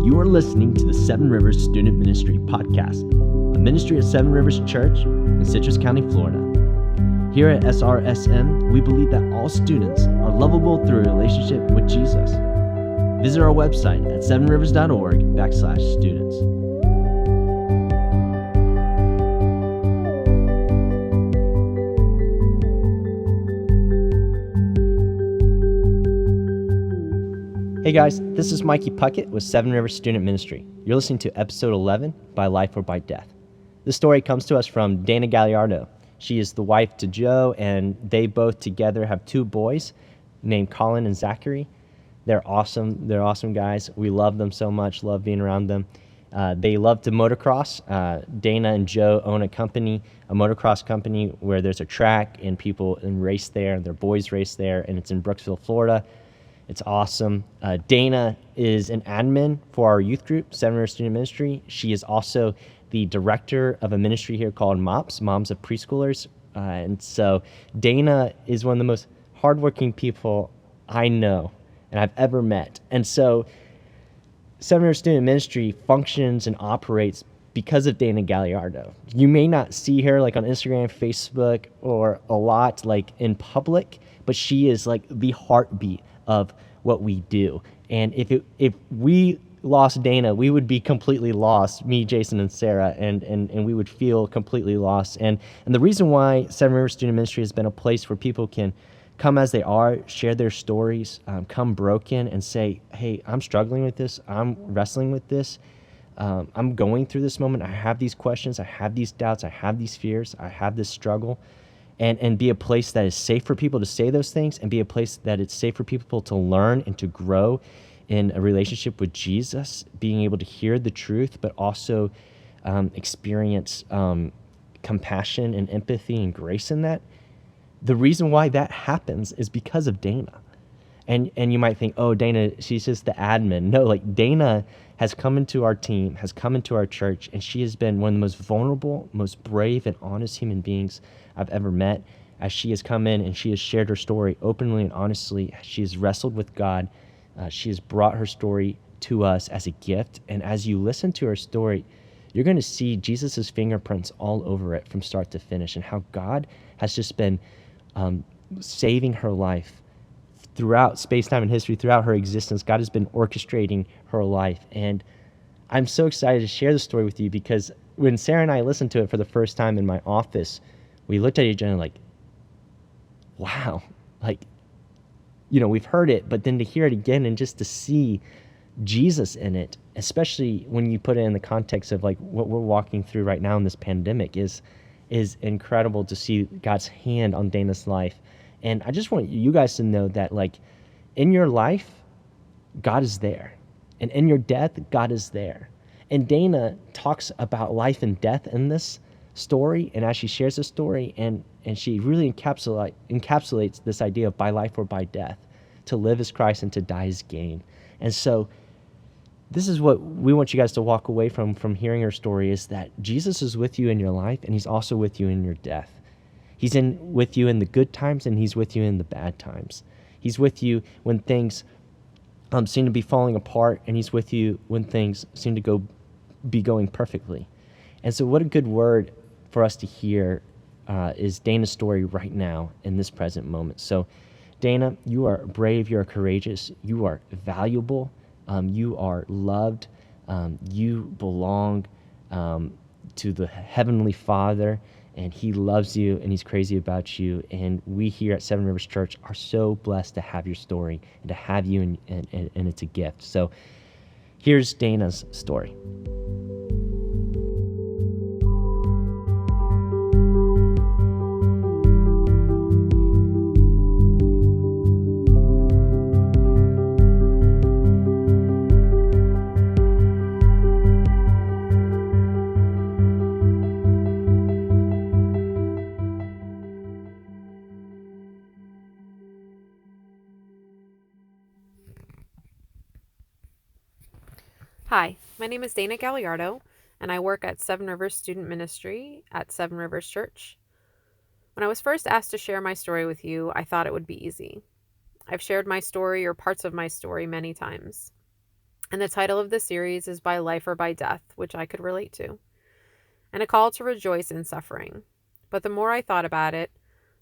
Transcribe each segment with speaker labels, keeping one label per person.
Speaker 1: You are listening to the Seven Rivers Student Ministry Podcast, a ministry at Seven Rivers Church in Citrus County, Florida. Here at SRSM, we believe that all students are lovable through a relationship with Jesus. Visit our website at sevenrivers.org/students. Hey guys, this is Mikey Puckett with Seven Rivers Student Ministry. You're listening to episode 11, By Life or By Death. This story comes to us from Dana Galliardo. She is the wife to Joe, and they both together have two boys named Colin and Zachary. They're awesome. They're awesome guys. We love them so much, love being around them. They love to motocross. Dana and Joe own a motocross company where there's a track and people race there. Their boys race there, and it's in Brooksville, Florida. It's awesome. Dana is an admin for our youth group, Seven Rivers Student Ministry. She is also the director of a ministry here called MOPS, Moms of Preschoolers. And so Dana is one of the most hardworking people I know and I've ever met. And so Seven Rivers Student Ministry functions and operates because of Dana Galliardo. You may not see her like on Instagram, Facebook, or a lot like in public, but she is like the heartbeat of what we do. And if we lost Dana, we would be completely lost, me, Jason, and Sarah, and we would feel completely lost. And the reason why Seven Rivers Student Ministry has been a place where people can come as they are, share their stories, come broken and say, hey, I'm struggling with this, I'm wrestling with this, I'm going through this moment, I have these questions, I have these doubts, I have these fears, I have this struggle. And be a place that is safe for people to say those things, and be a place that it's safe for people to learn and to grow in a relationship with Jesus, being able to hear the truth, but also experience compassion and empathy and grace in that. The reason why that happens is because of Dana. And you might think, oh, Dana, she's just the admin. No, like Dana has come into our team, has come into our church, and she has been one of the most vulnerable, most brave and honest human beings I've ever met. As she has come in and she has shared her story openly and honestly, she has wrestled with God. She has brought her story to us as a gift. And as you listen to her story, you're going to see Jesus's fingerprints all over it from start to finish, and how God has just been saving her life throughout space, time, and history, throughout her existence. God has been orchestrating her life. And I'm so excited to share the story with you, because when Sarah and I listened to it for the first time in my office, we looked at each other like, wow, like, we've heard it, but then to hear it again and just to see Jesus in it, especially when you put it in the context of like what we're walking through right now in this pandemic, is incredible to see God's hand on Dana's life. And I just want you guys to know that, like, in your life, God is there. And in your death, God is there. And Dana talks about life and death in this story, and as she shares the story, and she really encapsulates this idea of by life or by death. To live as Christ and to die as gain. And so this is what we want you guys to walk away from hearing her story, is that Jesus is with you in your life, and he's also with you in your death. He's with you in the good times, and he's with you in the bad times. He's with you when things seem to be falling apart, and he's with you when things seem to be going perfectly. And so what a good word for us to hear is Dana's story right now in this present moment. So Dana, you are brave, you are courageous, you are valuable, you are loved, you belong to the Heavenly Father, and he loves you, and he's crazy about you. And we here at Seven Rivers Church are so blessed to have your story and to have you, and it's a gift. So here's Dana's story.
Speaker 2: Hi, my name is Dana Galliardo, and I work at Seven Rivers Student Ministry at Seven Rivers Church. When I was first asked to share my story with you, I thought it would be easy. I've shared my story or parts of my story many times. And the title of the series is By Life or by Death, which I could relate to, and a call to rejoice in suffering. But the more I thought about it,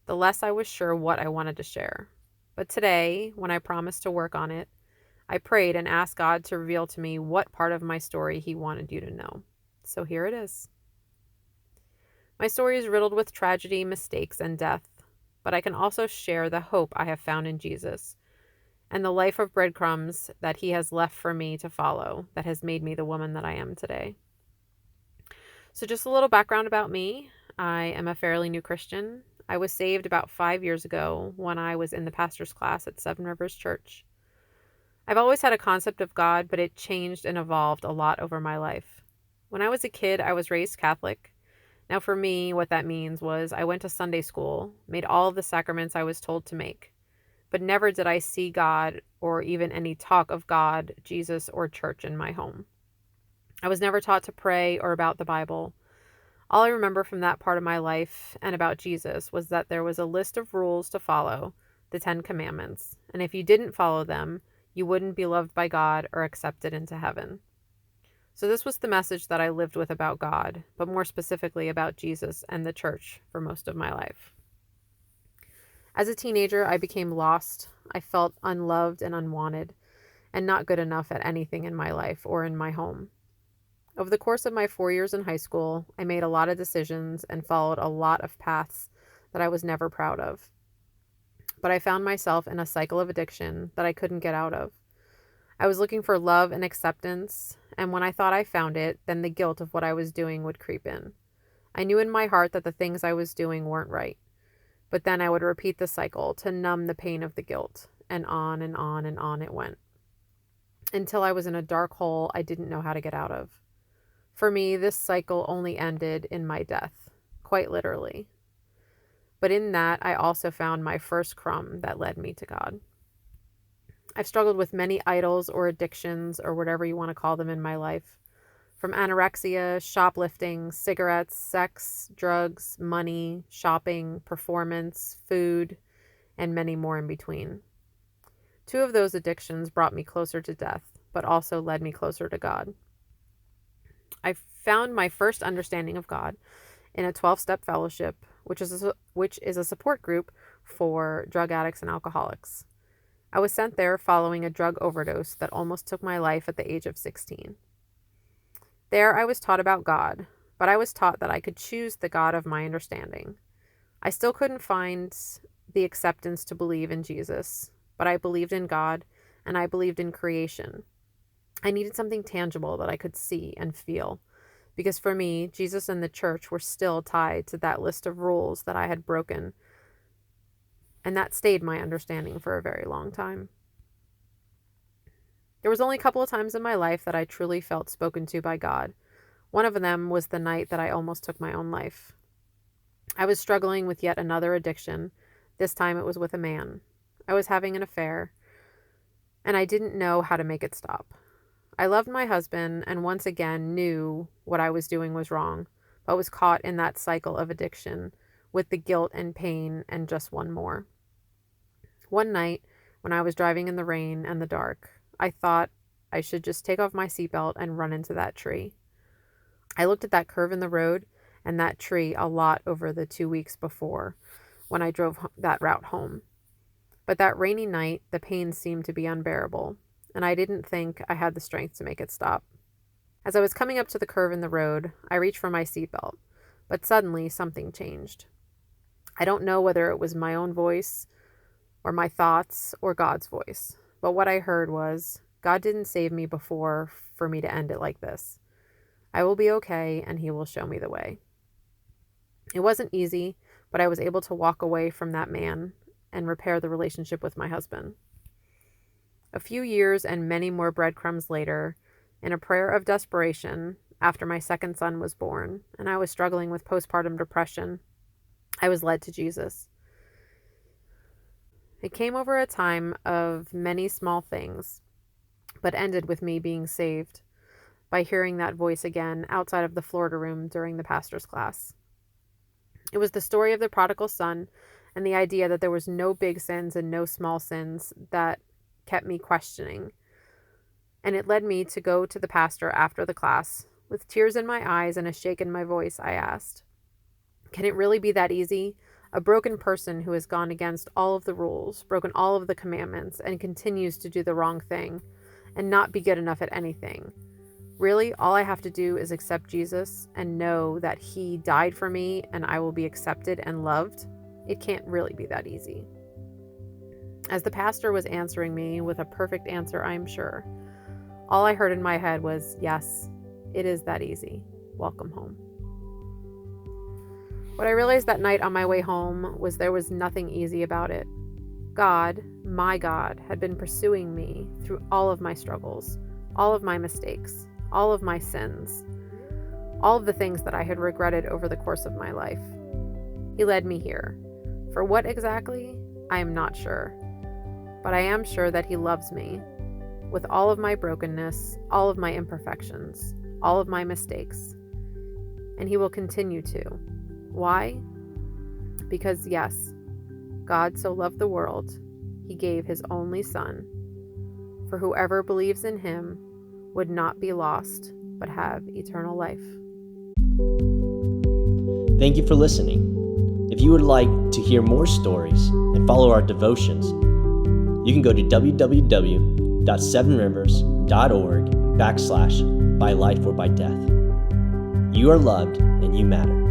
Speaker 2: the less I was sure what I wanted to share. But today, when I promised to work on it, I prayed and asked God to reveal to me what part of my story He wanted you to know. So here it is. My story is riddled with tragedy, mistakes, and death, but I can also share the hope I have found in Jesus and the life of breadcrumbs that He has left for me to follow that has made me the woman that I am today. So just a little background about me. I am a fairly new Christian. I was saved about 5 years ago when I was in the pastor's class at Seven Rivers Church. I've always had a concept of God, but it changed and evolved a lot over my life. When I was a kid, I was raised Catholic. Now for me, what that means was I went to Sunday school, made all of the sacraments I was told to make, but never did I see God or even any talk of God, Jesus, or church in my home. I was never taught to pray or about the Bible. All I remember from that part of my life and about Jesus was that there was a list of rules to follow, the 10 Commandments, and if you didn't follow them, you wouldn't be loved by God or accepted into heaven. So this was the message that I lived with about God, but more specifically about Jesus and the church for most of my life. As a teenager, I became lost. I felt unloved and unwanted, and not good enough at anything in my life or in my home. Over the course of my 4 years in high school, I made a lot of decisions and followed a lot of paths that I was never proud of. But I found myself in a cycle of addiction that I couldn't get out of. I was looking for love and acceptance, and when I thought I found it, then the guilt of what I was doing would creep in. I knew in my heart that the things I was doing weren't right, but then I would repeat the cycle to numb the pain of the guilt, and on and on and on it went, until I was in a dark hole I didn't know how to get out of. For me, this cycle only ended in my death, quite literally. But in that, I also found my first crumb that led me to God. I've struggled with many idols or addictions or whatever you want to call them in my life. From anorexia, shoplifting, cigarettes, sex, drugs, money, shopping, performance, food, and many more in between. 2 of those addictions brought me closer to death, but also led me closer to God. I found my first understanding of God in a 12-step fellowship, which is a support group for drug addicts and alcoholics. I was sent there following a drug overdose that almost took my life at the age of 16. There I was taught about God, but I was taught that I could choose the God of my understanding. I still couldn't find the acceptance to believe in Jesus, but I believed in God and I believed in creation. I needed something tangible that I could see and feel, because for me, Jesus and the church were still tied to that list of rules that I had broken, and that stayed my understanding for a very long time. There was only a couple of times in my life that I truly felt spoken to by God. One of them was the night that I almost took my own life. I was struggling with yet another addiction. This time it was with a man. I was having an affair, and I didn't know how to make it stop. I loved my husband and once again knew what I was doing was wrong, but was caught in that cycle of addiction with the guilt and pain and just one more. One night, when I was driving in the rain and the dark, I thought I should just take off my seatbelt and run into that tree. I looked at that curve in the road and that tree a lot over the 2 weeks before when I drove that route home. But that rainy night, the pain seemed to be unbearable, and I didn't think I had the strength to make it stop. As I was coming up to the curve in the road, I reached for my seatbelt, but suddenly something changed. I don't know whether it was my own voice or my thoughts or God's voice, but what I heard was, God didn't save me before for me to end it like this. I will be okay, and He will show me the way. It wasn't easy, but I was able to walk away from that man and repair the relationship with my husband. A few years and many more breadcrumbs later, in a prayer of desperation, after my second son was born, and I was struggling with postpartum depression, I was led to Jesus. It came over a time of many small things, but ended with me being saved by hearing that voice again outside of the Florida room during the pastor's class. It was the story of the prodigal son and the idea that there was no big sins and no small sins that kept me questioning. And it led me to go to the pastor after the class. With tears in my eyes and a shake in my voice, I asked, "Can it really be that easy? A broken person who has gone against all of the rules, broken all of the commandments, and continues to do the wrong thing and not be good enough at anything. Really, all I have to do is accept Jesus and know that he died for me and I will be accepted and loved? It can't really be that easy." As the pastor was answering me with a perfect answer, I'm sure, all I heard in my head was, "Yes, it is that easy. Welcome home." What I realized that night on my way home was there was nothing easy about it. God, my God, had been pursuing me through all of my struggles, all of my mistakes, all of my sins, all of the things that I had regretted over the course of my life. He led me here. For what exactly? I am not sure. But I am sure that he loves me with all of my brokenness, all of my imperfections, all of my mistakes. And he will continue to. Why? Because yes, God so loved the world, he gave his only Son, for whoever believes in him would not be lost, but have eternal life.
Speaker 1: Thank you for listening. If you would like to hear more stories and follow our devotions, you can go to www.sevenrivers.org/by life or by death. You are loved and you matter.